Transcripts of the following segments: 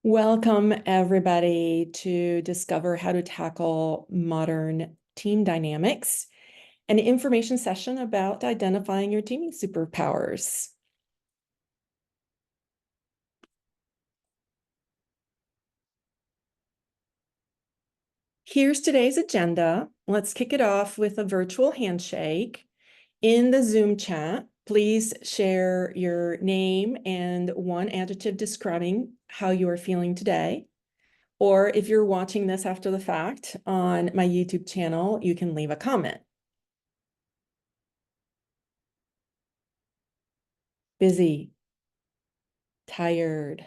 Welcome, everybody, to discover how to tackle modern team dynamics, an information session about identifying your teaming superpowers. Here's today's agenda. Let's kick it off with a virtual handshake. In the Zoom chat, please share your name and one adjective describing how you are feeling today. Or if you're watching this after the fact on my YouTube channel, you can leave a comment. Busy, tired,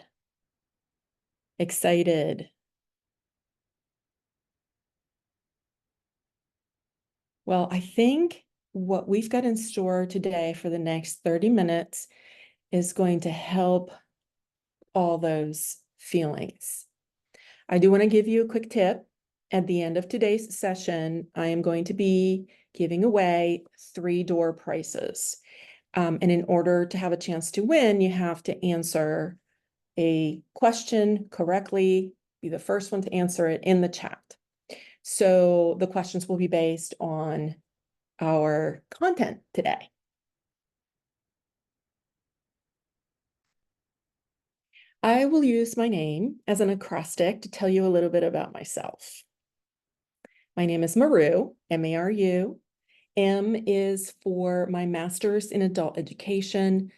excited. Well, I think what we've got in store today for the next 30 minutes is going to help all those feelings. I do want to give you a quick tip. At the end of today's session, I am going to be giving away 3 door prizes. And in order to have a chance to win, you have to answer a question correctly, be the first one to answer it in the chat. So the questions will be based on our content today. I will use my name as an acrostic to tell you a little bit about myself. My name is Maru, M-A-R-U. M is for my master's in adult education,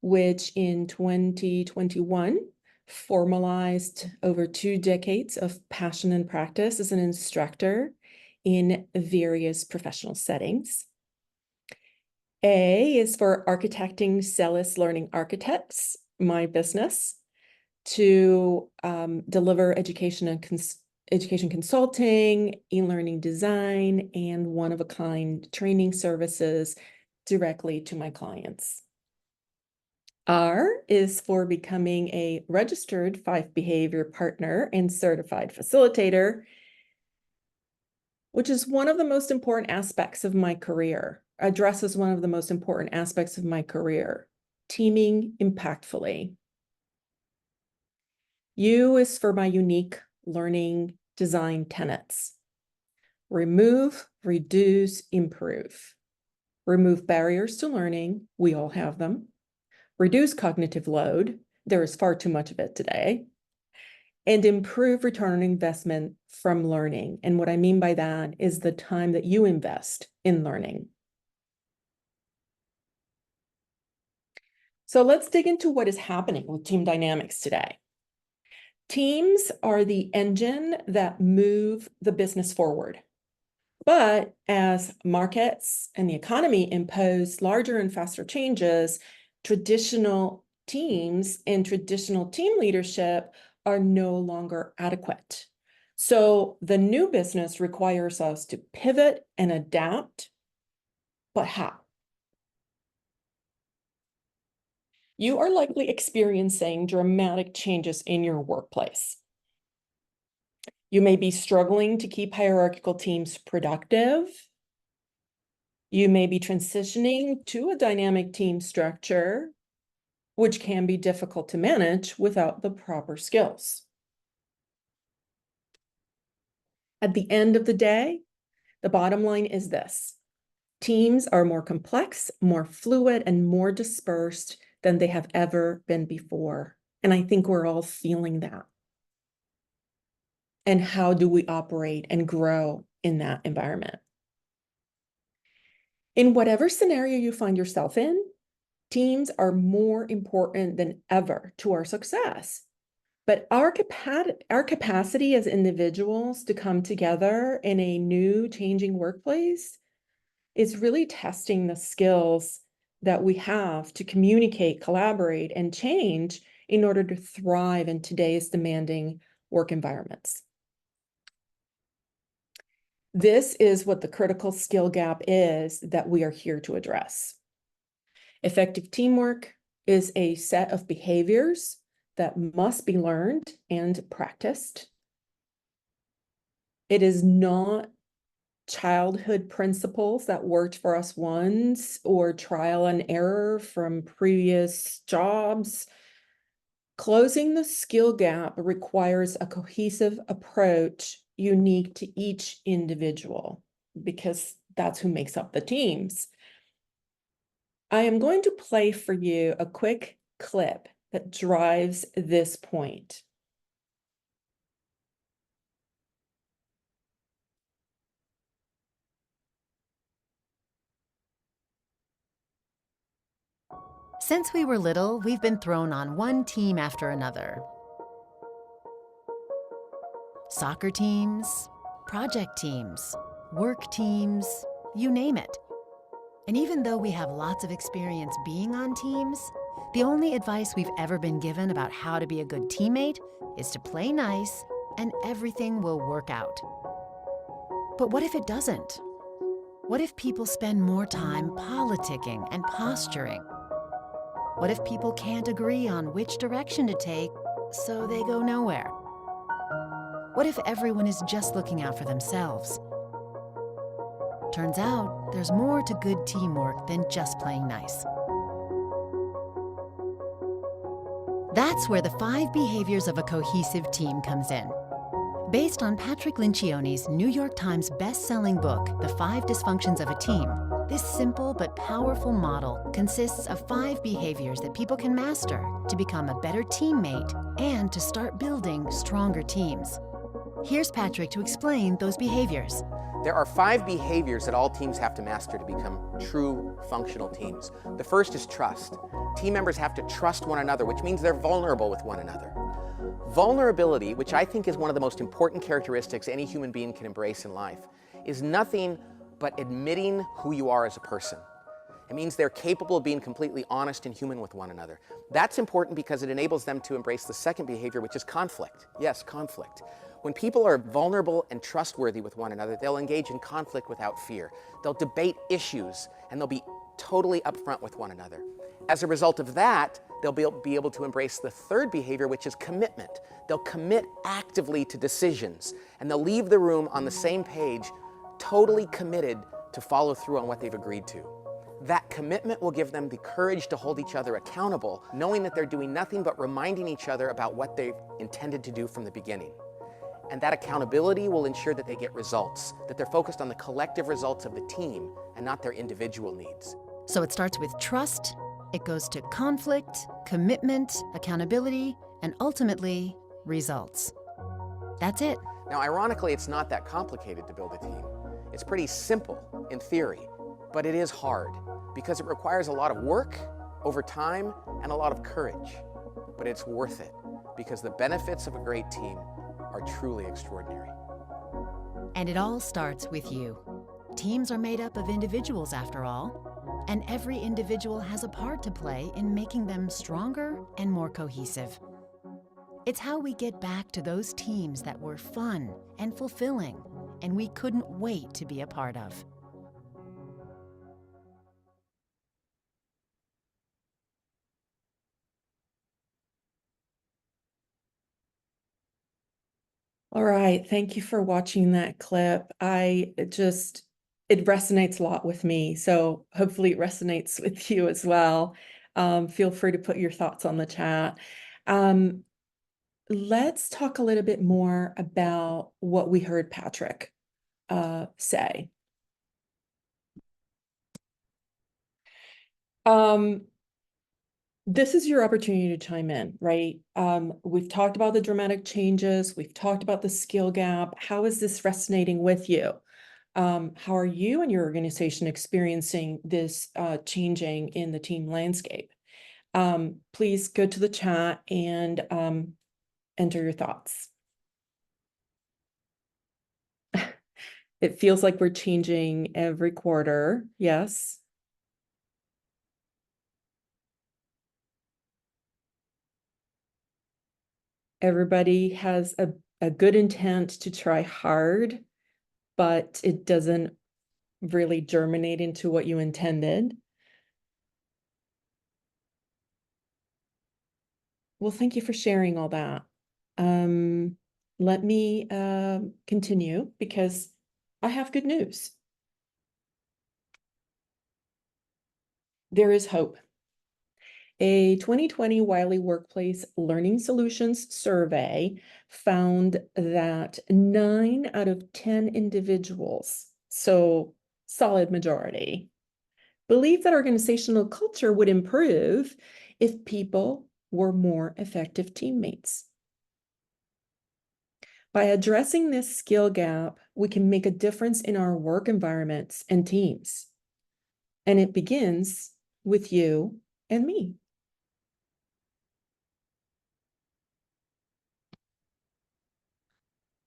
which in 2021 formalized over 2 decades of passion and practice as an instructor in various professional settings. A is for architecting Celis Learning Architects, my business, to deliver education consulting, e-learning design, and one-of-a-kind training services directly to my clients. R is for becoming a registered 5 behavior partner and certified facilitator, which is one of the most important aspects of my career, addresses one of the most important aspects of my career, teaming impactfully. U is for my unique learning design tenets. Remove, reduce, improve. Remove barriers to learning. We all have them. Reduce cognitive load. There is far too much of it today. And improve return on investment from learning. And what I mean by that is the time that you invest in learning. So let's dig into what is happening with team dynamics today. Teams are the engine that move the business forward. But as markets and the economy impose larger and faster changes, traditional teams and traditional team leadership are no longer adequate. So the new business requires us to pivot and adapt, but how? You are likely experiencing dramatic changes in your workplace. You may be struggling to keep hierarchical teams productive. You may be transitioning to a dynamic team structure, which can be difficult to manage without the proper skills. At the end of the day, the bottom line is this: teams are more complex, more fluid, and more dispersed than they have ever been before. And I think we're all feeling that. And how do we operate and grow in that environment? In whatever scenario you find yourself in, teams are more important than ever to our success. But our capacity as individuals to come together in a new changing workplace is really testing the skills that we have to communicate, collaborate, and change in order to thrive in today's demanding work environments. This is what the critical skill gap is that we are here to address. Effective teamwork is a set of behaviors that must be learned and practiced. It is not childhood principles that worked for us once or trial and error from previous jobs. Closing the skill gap requires a cohesive approach unique to each individual, because that's who makes up the teams. I am going to play for you a quick clip that drives this point. Since we were little, we've been thrown on one team after another. Soccer teams, project teams, work teams, you name it. And even though we have lots of experience being on teams, the only advice we've ever been given about how to be a good teammate is to play nice and everything will work out. But what if it doesn't? What if people spend more time politicking and posturing? What if people can't agree on which direction to take, so they go nowhere? What if everyone is just looking out for themselves? Turns out, there's more to good teamwork than just playing nice. That's where the 5 behaviors of a cohesive team comes in. Based on Patrick Lencioni's New York Times best-selling book, The 5 Dysfunctions of a Team, this simple but powerful model consists of 5 behaviors that people can master to become a better teammate and to start building stronger teams. Here's Patrick to explain those behaviors. There are 5 behaviors that all teams have to master to become true functional teams. The first is trust. Team members have to trust one another, which means they're vulnerable with one another. Vulnerability, which I think is one of the most important characteristics any human being can embrace in life, is nothing but admitting who you are as a person. It means they're capable of being completely honest and human with one another. That's important because it enables them to embrace the second behavior, which is conflict. Yes, conflict. When people are vulnerable and trustworthy with one another, they'll engage in conflict without fear. They'll debate issues, and they'll be totally upfront with one another. As a result of that, they'll be able to embrace the third behavior, which is commitment. They'll commit actively to decisions, and they'll leave the room on the same page, totally committed to follow through on what they've agreed to. That commitment will give them the courage to hold each other accountable, knowing that they're doing nothing but reminding each other about what they intended to do from the beginning. And that accountability will ensure that they get results, that they're focused on the collective results of the team and not their individual needs. So it starts with trust, it goes to conflict, commitment, accountability, and ultimately, results. That's it. Now, ironically, it's not that complicated to build a team. It's pretty simple in theory, but it is hard because it requires a lot of work over time and a lot of courage. But it's worth it because the benefits of a great team are truly extraordinary. And it all starts with you. Teams are made up of individuals after all, and every individual has a part to play in making them stronger and more cohesive. It's how we get back to those teams that were fun and fulfilling, and we couldn't wait to be a part of. All right, thank you for watching that clip. It resonates a lot with me, so hopefully it resonates with you as well. Feel free to put your thoughts on the chat. Let's talk a little bit more about what we heard Patrick say. This is your opportunity to chime in, right? We've talked about the dramatic changes. We've talked about the skill gap. How is this resonating with you? How are you and your organization experiencing this changing in the team landscape? Please go to the chat and enter your thoughts. It feels like we're changing every quarter. Yes. Everybody has a good intent to try hard, but it doesn't really germinate into what you intended. Well, thank you for sharing all that. Let me continue because I have good news. There is hope. A 2020 Wiley Workplace Learning Solutions survey found that 9 out of 10 individuals, so solid majority, believe that organizational culture would improve if people were more effective teammates. By addressing this skill gap, we can make a difference in our work environments and teams. And it begins with you and me.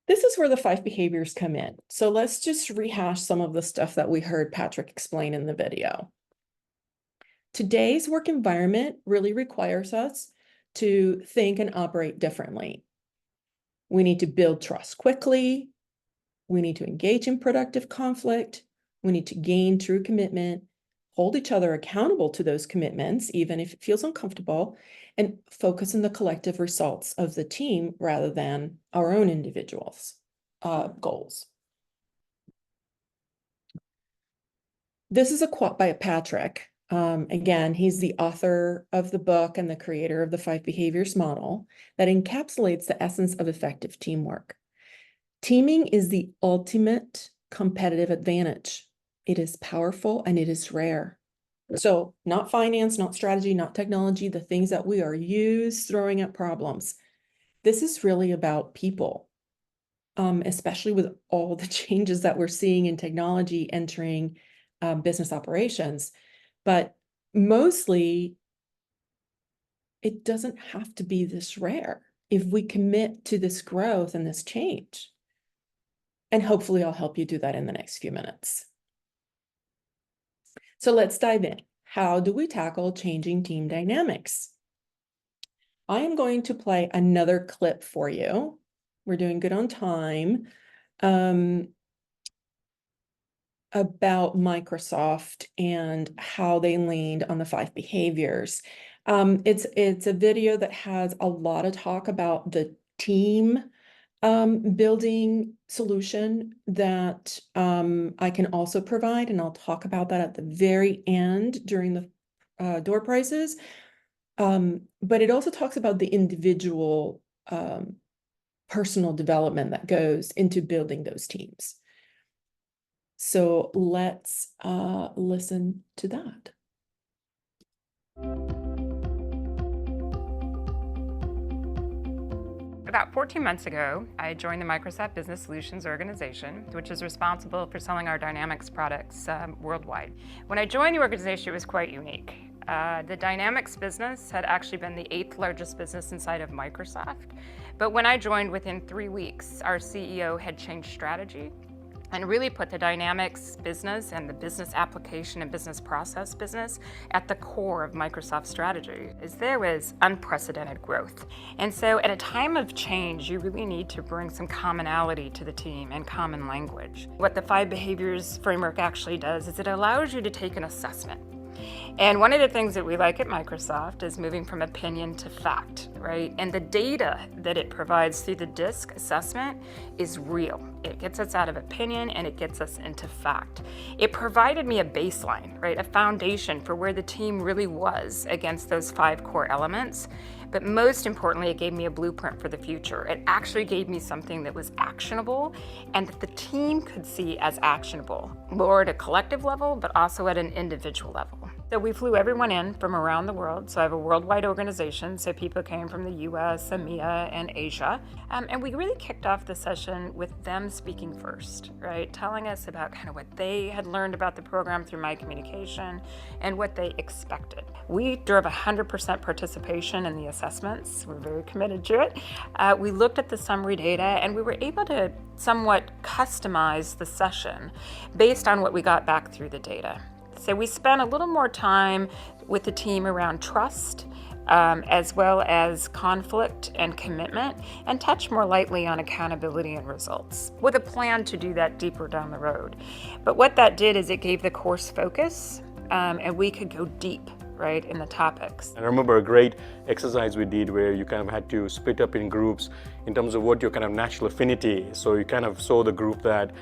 This is where the 5 behaviors come in. So let's just rehash some of the stuff that we heard Patrick explain in the video. Today's work environment really requires us to think and operate differently. We need to build trust quickly. We need to engage in productive conflict. We need to gain true commitment, hold each other accountable to those commitments, even if it feels uncomfortable, and focus on the collective results of the team rather than our own individuals' goals. This is a quote by Patrick. Again, he's the author of the book and the creator of the 5 behaviors model that encapsulates the essence of effective teamwork. Teaming is the ultimate competitive advantage. It is powerful and it is rare. So not finance, not strategy, not technology, the things that we are used throwing at problems. This is really about people, especially with all the changes that we're seeing in technology entering business operations. But mostly, it doesn't have to be this rare if we commit to this growth and this change. And hopefully I'll help you do that in the next few minutes. So let's dive in. How do we tackle changing team dynamics? I am going to play another clip for you. We're doing good on time. About Microsoft and how they leaned on the 5 behaviors. It's a video that has a lot of talk about the team building solution that I can also provide, and I'll talk about that at the very end during the door prizes. But it also talks about the individual personal development that goes into building those teams. So let's listen to that. About 14 months ago, I joined the Microsoft Business Solutions organization, which is responsible for selling our Dynamics products worldwide. When I joined the organization, it was quite unique. The Dynamics business had actually been the 8th largest business inside of Microsoft. But when I joined, within 3 weeks, our CEO had changed strategy and really put the Dynamics business and the business application and business process business at the core of Microsoft's strategy. There was unprecedented growth. And so at a time of change, you really need to bring some commonality to the team and common language. What the 5 behaviors framework actually does is it allows you to take an assessment. And one of the things that we like at Microsoft is moving from opinion to fact, right? And the data that it provides through the DISC assessment is real. It gets us out of opinion and it gets us into fact. It provided me a baseline, right? A foundation for where the team really was against those 5 core elements. But most importantly, it gave me a blueprint for the future. It actually gave me something that was actionable and that the team could see as actionable, more at a collective level, but also at an individual level. So we flew everyone in from around the world. So I have a worldwide organization. So people came from the US, EMEA, and Asia. And we really kicked off the session with them speaking first, right? Telling us about kind of what they had learned about the program through my communication and what they expected. We drove 100% participation in the assessments. We're very committed to it. We looked at the summary data and we were able to somewhat customize the session based on what we got back through the data. So we spent a little more time with the team around trust, as well as conflict and commitment, and touch more lightly on accountability and results, with a plan to do that deeper down the road. But what that did is it gave the course focus, and we could go deep, right, in the topics. I remember a great exercise we did where you kind of had to split up in groups in terms of what your kind of natural affinity is. So you kind of saw the group that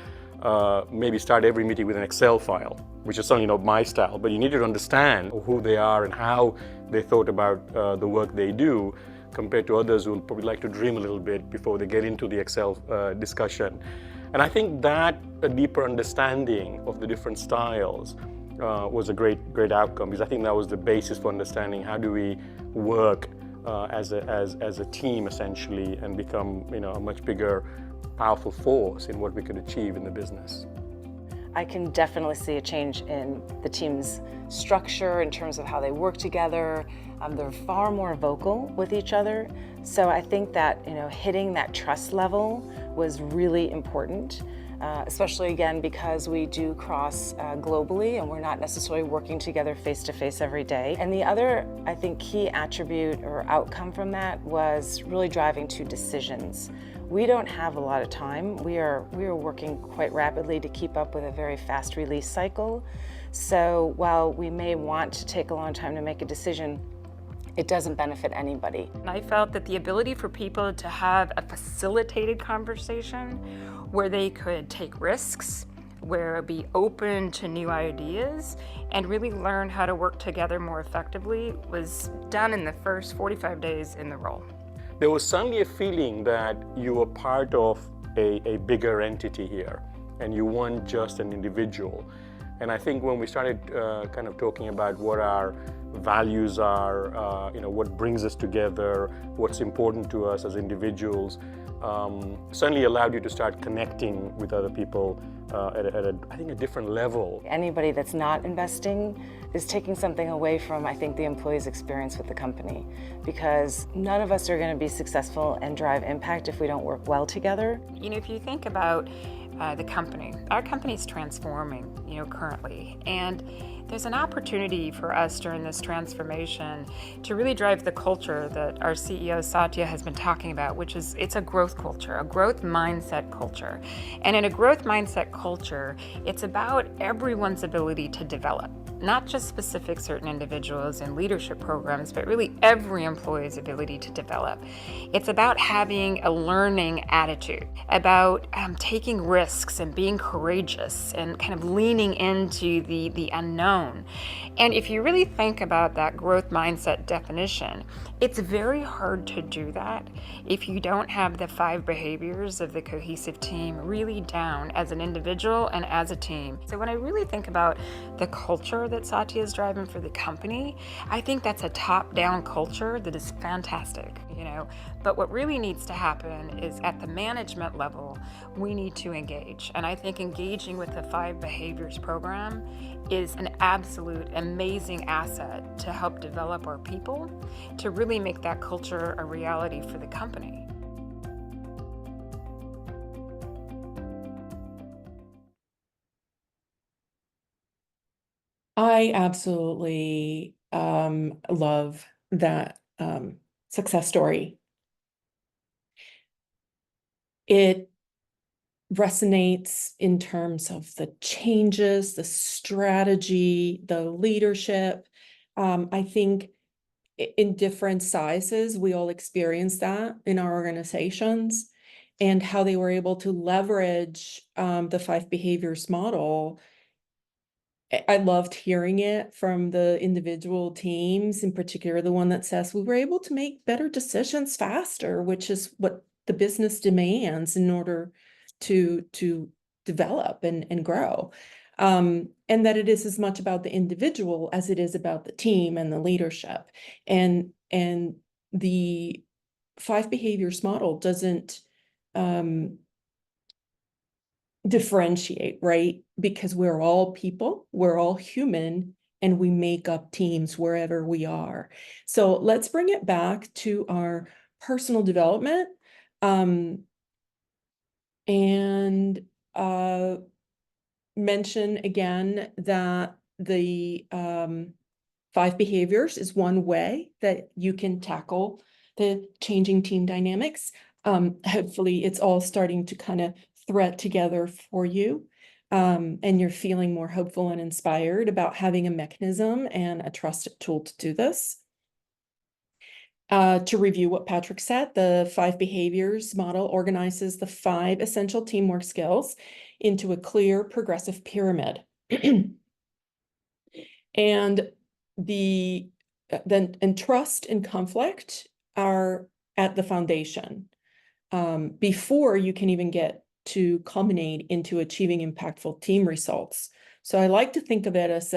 maybe start every meeting with an Excel file, which is something, my style, but you needed to understand who they are and how they thought about the work they do, compared to others who will probably like to dream a little bit before they get into the Excel discussion. And I think that a deeper understanding of the different styles was a great outcome, because I think that was the basis for understanding how do we work as a team essentially, and become a much bigger, powerful force in what we could achieve in the business. I can definitely see a change in the team's structure in terms of how they work together. They're far more vocal with each other. So I think that hitting that trust level was really important, especially again because we do cross globally and we're not necessarily working together face to face every day. And the other, I think, key attribute or outcome from that was really driving to decisions. We don't have a lot of time. We are working quite rapidly to keep up with a very fast release cycle. So while we may want to take a long time to make a decision, it doesn't benefit anybody. And I felt that the ability for people to have a facilitated conversation where they could take risks, where be open to new ideas, and really learn how to work together more effectively was done in the first 45 days in the role. There was suddenly a feeling that you were part of a bigger entity here, and you weren't just an individual. And I think when we started kind of talking about what our values are, what brings us together, what's important to us as individuals, certainly allowed you to start connecting with other people I think, a different level. Anybody that's not investing is taking something away from, I think, the employee's experience with the company, because none of us are going to be successful and drive impact if we don't work well together. If you think about the company, our company's transforming, currently, and there's an opportunity for us during this transformation to really drive the culture that our CEO Satya has been talking about, which is it's a growth culture, a growth mindset culture. And in a growth mindset culture, it's about everyone's ability to develop, not just specific certain individuals in leadership programs, but really every employee's ability to develop. It's about having a learning attitude, about taking risks and being courageous and kind of leaning into the unknown. And if you really think about that growth mindset definition, it's very hard to do that if you don't have the 5 behaviors of the cohesive team really down as an individual and as a team. So when I really think about the culture that Satya is driving for the company, I think that's a top-down culture that is fantastic, But what really needs to happen is at the management level, we need to engage. And I think engaging with the 5 behaviors program is an absolute amazing asset to help develop our people, to really make that culture a reality for the company. I absolutely love that success story. It resonates in terms of the changes, the strategy, the leadership. I think in different sizes, we all experience that in our organizations, and how they were able to leverage the 5 behaviors model. I loved hearing it from the individual teams, in particular the one that says we were able to make better decisions faster, which is what the business demands in order to develop and grow. And that it is as much about the individual as it is about the team and the leadership. And the 5 behaviors model doesn't differentiate, right? Because we're all people, we're all human, and we make up teams wherever we are. So let's bring it back to our personal development, and mention again that the 5 behaviors is one way that you can tackle the changing team dynamics. Hopefully it's all starting to kind of thread together for you, and you're feeling more hopeful and inspired about having a mechanism and a trusted tool to do this. To review what Patrick said, the 5 behaviors model organizes the 5 essential teamwork skills into a clear progressive pyramid. And the then trust and conflict are at the foundation before you can even get to culminate into achieving impactful team results. So I like to think of it as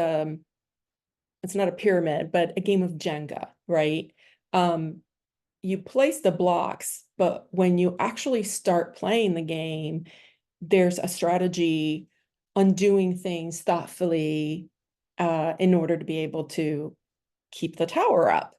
it's not a pyramid, but a game of Jenga, right? You place the blocks, but when you actually start playing the game, there's a strategy on doing things thoughtfully in order to be able to keep the tower up.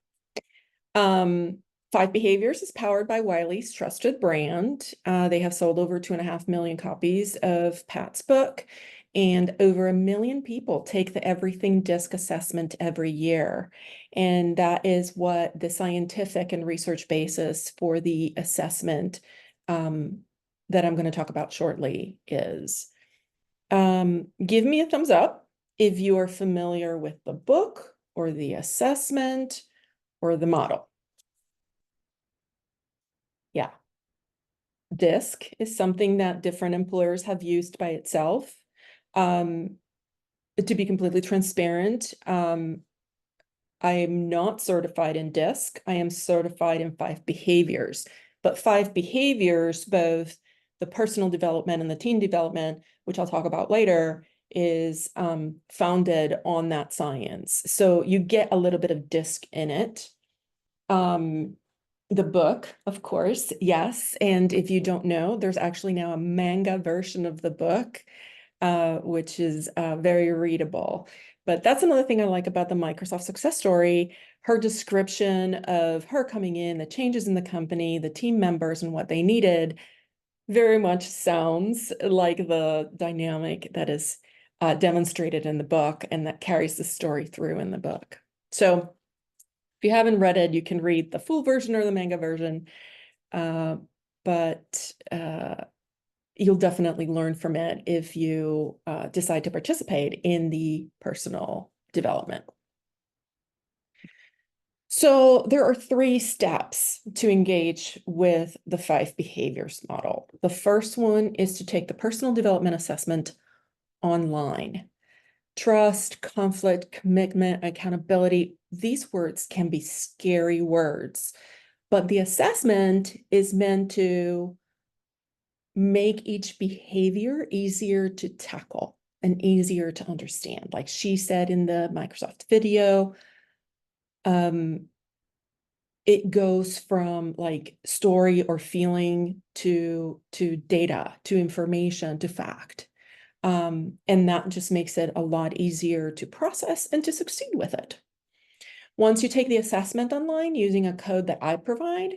5 Behaviors is powered by Wiley's trusted brand. They have sold over 2.5 million copies of Pat's book, and over 1 million people take the Everything DISC assessment every year. And that is what the scientific and research basis for the assessment that I'm going to talk about shortly is. Give me a thumbs up if you are familiar with the book or the assessment or the model. Yeah. DISC is something that different employers have used by itself. To be completely transparent, I am not certified in DISC. I am certified in 5 Behaviors. But 5 Behaviors, both the personal development and the team development, which I'll talk about later, is founded on that science. So you get a little bit of DISC in it. The book, of course, yes. And if you don't know, there's actually now a manga version of the book, which is very readable. But that's another thing I like about the Microsoft success story. Her description of her coming in, the changes in the company, the team members and what they needed very much sounds like the dynamic that is demonstrated in the book and that carries the story through in the book. So if you haven't read it, you can read the full version or the manga version, but you'll definitely learn from it if you decide to participate in the personal development. So there are 3 steps to engage with the 5 Behaviors model. The first one is to take the personal development assessment online. Trust, conflict, commitment, accountability, these words can be scary words, but the assessment is meant to make each behavior easier to tackle and easier to understand. Like she said in the Microsoft video, it goes from like story or feeling to data, to information, to fact. And that just makes it a lot easier to process and to succeed with it. Once you take the assessment online using a code that I provide,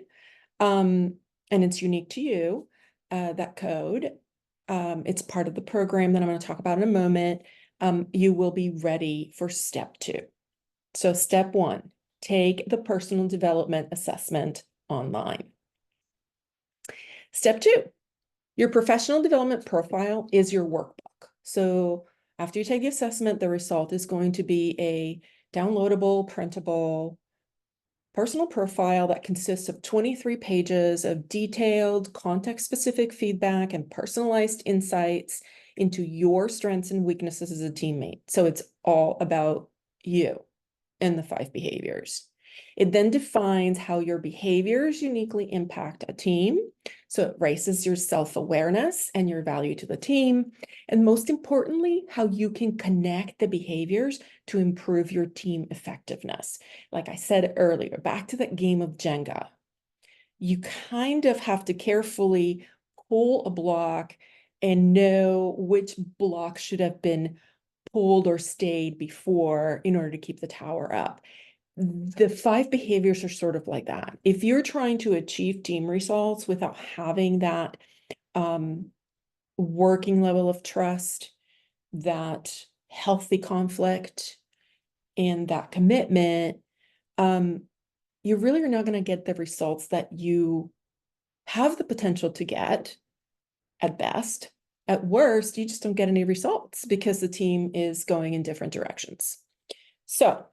and it's unique to you, that code, it's part of the program that I'm going to talk about in a moment, you will be ready for step 2. So step 1, take the personal development assessment online. Step 2, your professional development profile is your workbook. So after you take the assessment, the result is going to be a downloadable, printable personal profile that consists of 23 pages of detailed, context-specific feedback and personalized insights into your strengths and weaknesses as a teammate. So it's all about you and the 5 behaviors. It then defines how your behaviors uniquely impact a team. So it raises your self-awareness and your value to the team. And most importantly, how you can connect the behaviors to improve your team effectiveness. Like I said earlier, back to that game of Jenga, you kind of have to carefully pull a block and know which block should have been pulled or stayed before in order to keep the tower up. The 5 behaviors are sort of like that. If you're trying to achieve team results without having that working level of trust, that healthy conflict, and that commitment, you really are not going to get the results that you have the potential to get at best. At worst, you just don't get any results because the team is going in different directions. So,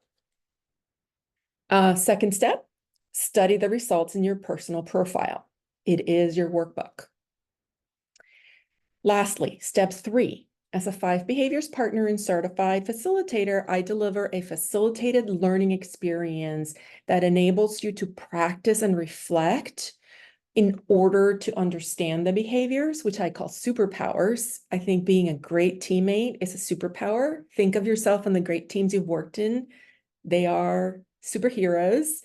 second step, study the results in your personal profile. It is your workbook. Lastly, step 3, As a 5 behaviors partner and certified facilitator, I deliver a facilitated learning experience that enables you to practice and reflect in order to understand the behaviors, which I call superpowers. I think being a great teammate is a superpower. Think of yourself in the great teams you've worked in. They are superheroes.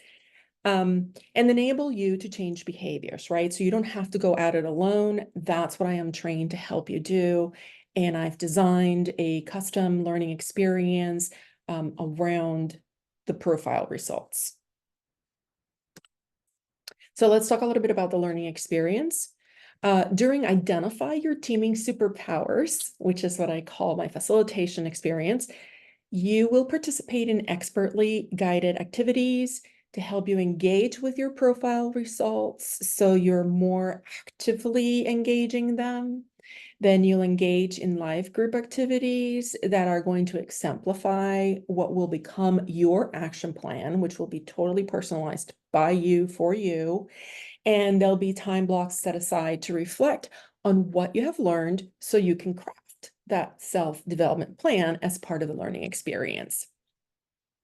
And enable you to change behaviors, right? So you don't have to go at it alone. That's what I am trained to help you do. And I've designed a custom learning experience around the profile results. So let's talk a little bit about the learning experience. During Identify Your Teaming Superpowers, which is what I call my facilitation experience, you will participate in expertly guided activities to help you engage with your profile results so you're more actively engaging them. Then you'll engage in live group activities that are going to exemplify what will become your action plan, which will be totally personalized by you for you. And there'll be time blocks set aside to reflect on what you have learned so you can craft that self-development plan as part of the learning experience.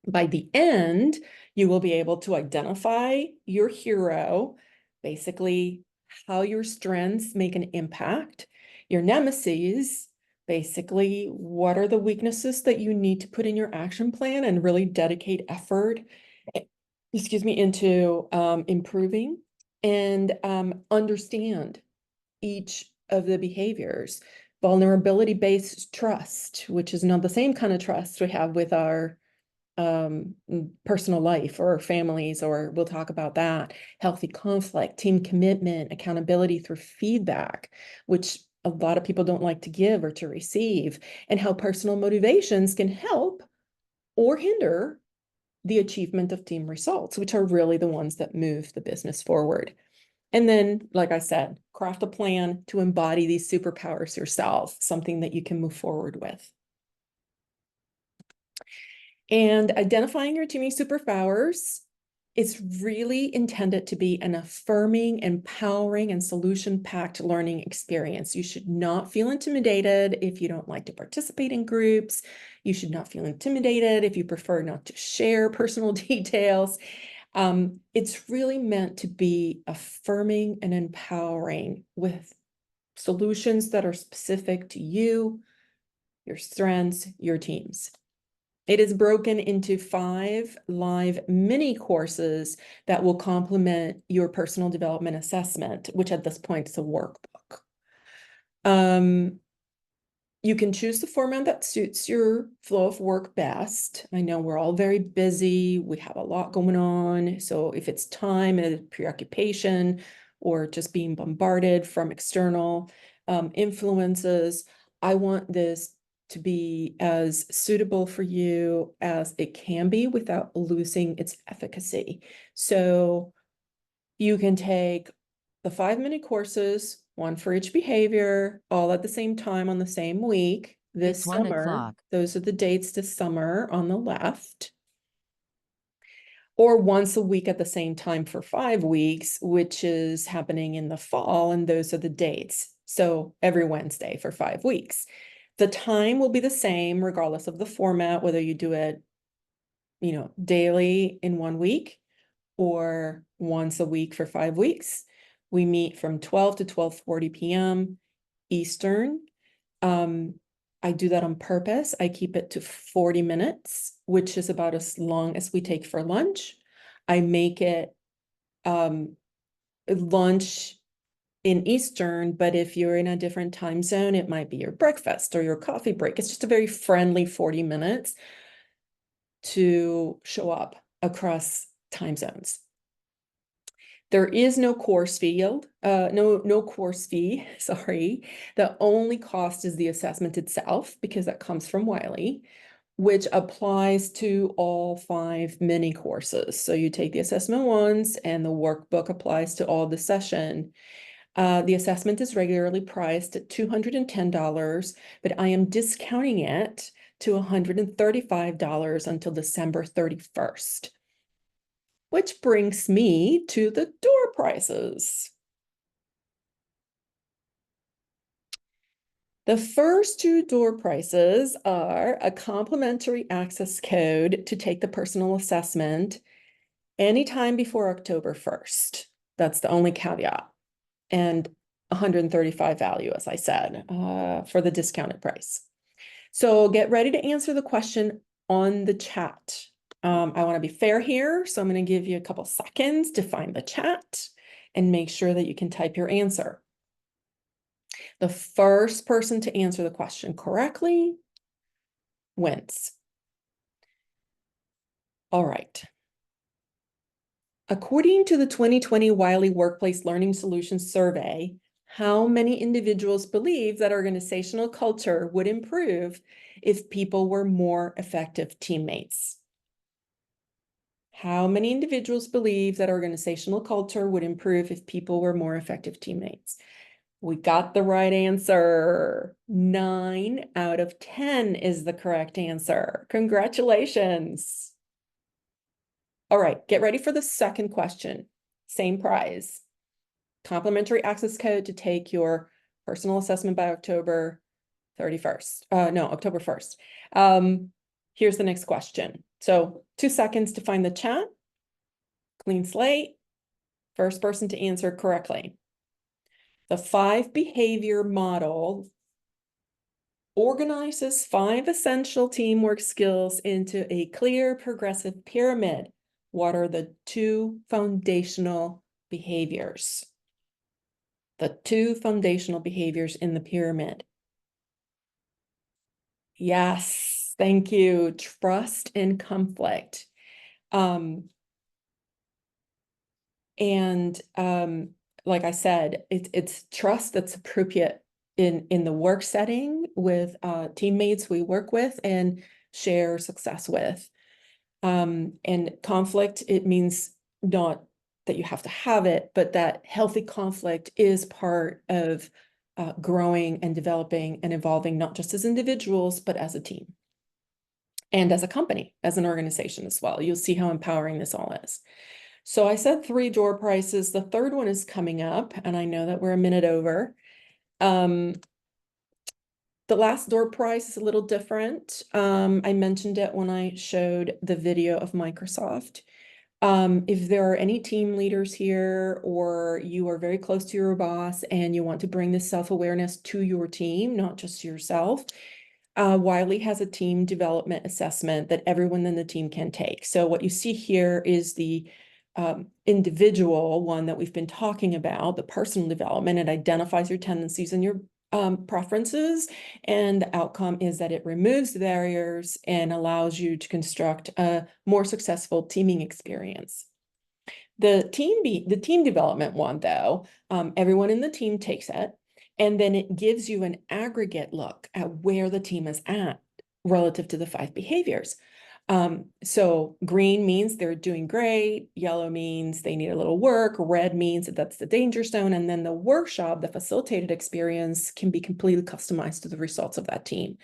By the end, you will be able to identify your hero, basically how your strengths make an impact, your nemesis, basically what are the weaknesses that you need to put in your action plan and really dedicate effort, into improving, and understand each of the behaviors. Vulnerability-based trust, which is not the same kind of trust we have with our personal life or families, or we'll talk about that. Healthy conflict, team commitment, accountability through feedback, which a lot of people don't like to give or to receive, and how personal motivations can help or hinder the achievement of team results, which are really the ones that move the business forward. And then, like I said, craft a plan to embody these superpowers yourself, something that you can move forward with. And identifying your teaming superpowers, it's really intended to be an affirming, empowering, and solution-packed learning experience. You should not feel intimidated if you don't like to participate in groups. You should not feel intimidated if you prefer not to share personal details. It's really meant to be affirming and empowering with solutions that are specific to you, your strengths, your teams. It is broken into 5 live mini courses that will complement your personal development assessment, which at this point is a workbook. You can choose the format that suits your flow of work best. I know we're all very busy. We have a lot going on. So if it's time and preoccupation or just being bombarded from external influences, I want this to be as suitable for you as it can be without losing its efficacy. So you can take the 5 mini courses, one for each behavior, all at the same time on the same week. This It's 1 summer, o'clock. those are the dates this summer on the left. Or once a week at the same time for 5 weeks, which is happening in the fall, and those are the dates. So every Wednesday for 5 weeks. The time will be the same regardless of the format, whether you do it, daily in 1 week or once a week for 5 weeks. We meet from 12 to 12:40 p.m. Eastern. I do that on purpose. I keep it to 40 minutes, which is about as long as we take for lunch. I make it lunch in Eastern, but if you're in a different time zone, it might be your breakfast or your coffee break. It's just a very friendly 40 minutes to show up across time zones. There is no course fee, no course fee, sorry. The only cost is the assessment itself, because that comes from Wiley, which applies to all 5 mini courses. So you take the assessment once and the workbook applies to all the session. The assessment is regularly priced at $210, but I am discounting it to $135 until December 31st. Which brings me to the door prices. The first two door prizes are a complimentary access code to take the personal assessment anytime before October 1st. That's the only caveat. And 135 value, as I said, for the discounted price. So get ready to answer the question on the chat. I want to be fair here, so I'm going to give you a couple seconds to find the chat and make sure that you can type your answer. The first person to answer the question correctly wins. All right. According to the 2020 Wiley Workplace Learning Solutions Survey, how many individuals believe that organizational culture would improve if people were more effective teammates? How many individuals believe that organizational culture would improve if people were more effective teammates? We got the right answer. 9 out of 10 is the correct answer. Congratulations. All right, get ready for the second question. Same prize. Complimentary access code to take your personal assessment by October 31st. No, October 1st. Here's the next question. So 2 seconds to find the chat. Clean slate. First person to answer correctly. The 5 behavior model organizes 5 essential teamwork skills into a clear progressive pyramid. What are the 2 foundational behaviors? The 2 foundational behaviors in the pyramid. Yes, thank you. Trust and conflict. Like I said, it's trust that's appropriate in the work setting with teammates we work with and share success with. And conflict, it means not that you have to have it, but that healthy conflict is part of growing and developing and evolving, not just as individuals, but as a team and as a company, as an organization as well. You'll see how empowering this all is. So I said 3 door prizes. The third one is coming up, and I know that we're a minute over. The last door prize is a little different. I mentioned it when I showed the video of Microsoft. If there are any team leaders here, or you are very close to your boss and you want to bring this self-awareness to your team, not just yourself, Wiley has a team development assessment that everyone in the team can take. So what you see here is the individual one that we've been talking about, the personal development. It identifies your tendencies and your preferences, and the outcome is that it removes the barriers and allows you to construct a more successful teaming experience. The team development one, though, everyone in the team takes it, and then it gives you an aggregate look at where the team is at relative to the 5 behaviors. So green means they're doing great, yellow means they need a little work, red means that that's the danger zone, and then the workshop, the facilitated experience, can be completely customized to the results of that team.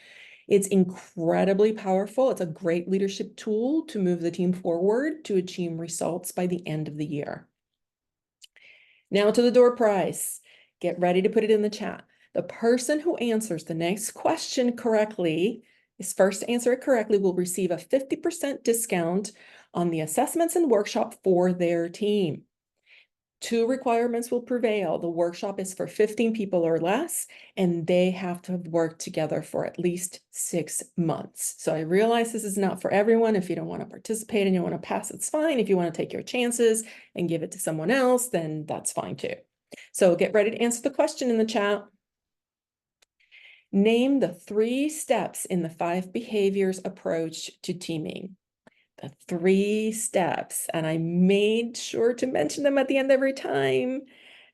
It's incredibly powerful. It's a great leadership tool to move the team forward to achieve results by the end of the year. Now to the door prize. Get ready to put it in the chat. The person who answers the next question correctly, is first to answer it correctly, will receive a 50% discount on the assessments and workshop for their team. 2 requirements will prevail. The workshop is for 15 people or less, and they have to have worked together for at least 6 months. So I realize this is not for everyone. If you don't want to participate and you want to pass, it's fine. If you want to take your chances and give it to someone else, then that's fine too. So get ready to answer the question in the chat. Name the 3 steps in the 5 behaviors approach to teaming. The 3 steps, and I made sure to mention them at the end every time.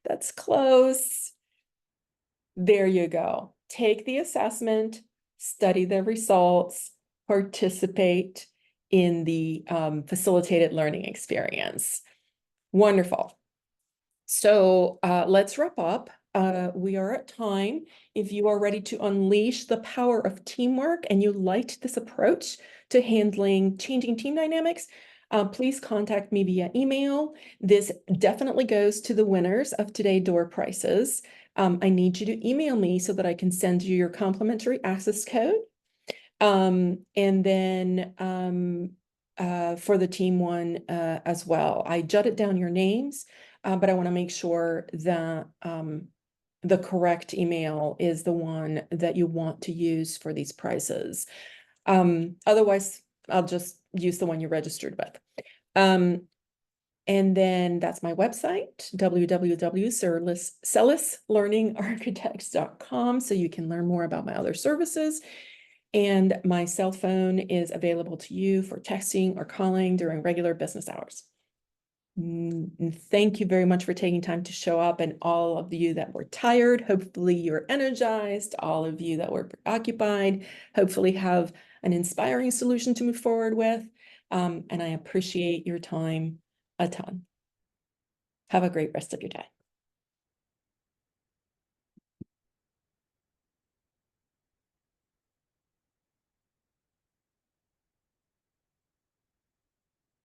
That's close. There you go. Take the assessment, study the results, participate in the facilitated learning experience. Wonderful. So let's wrap up. We are at time. If you are ready to unleash the power of teamwork and you liked this approach to handling changing team dynamics, please contact me via email. This definitely goes to the winners of today's door prizes. I need you to email me so that I can send you your complimentary access code. And then for the team one as well. I jotted down your names, but I want to make sure that the correct email is the one that you want to use for these prizes. Otherwise, I'll just use the one you registered with. And then that's my website, www.celislearningarchitects.com, so you can learn more about my other services. And my cell phone is available to you for texting or calling during regular business hours. Thank you very much for taking time to show up, and all of you that were tired, hopefully you're energized. All of you that were preoccupied, hopefully have an inspiring solution to move forward with. And I appreciate your time a ton. Have a great rest of your day.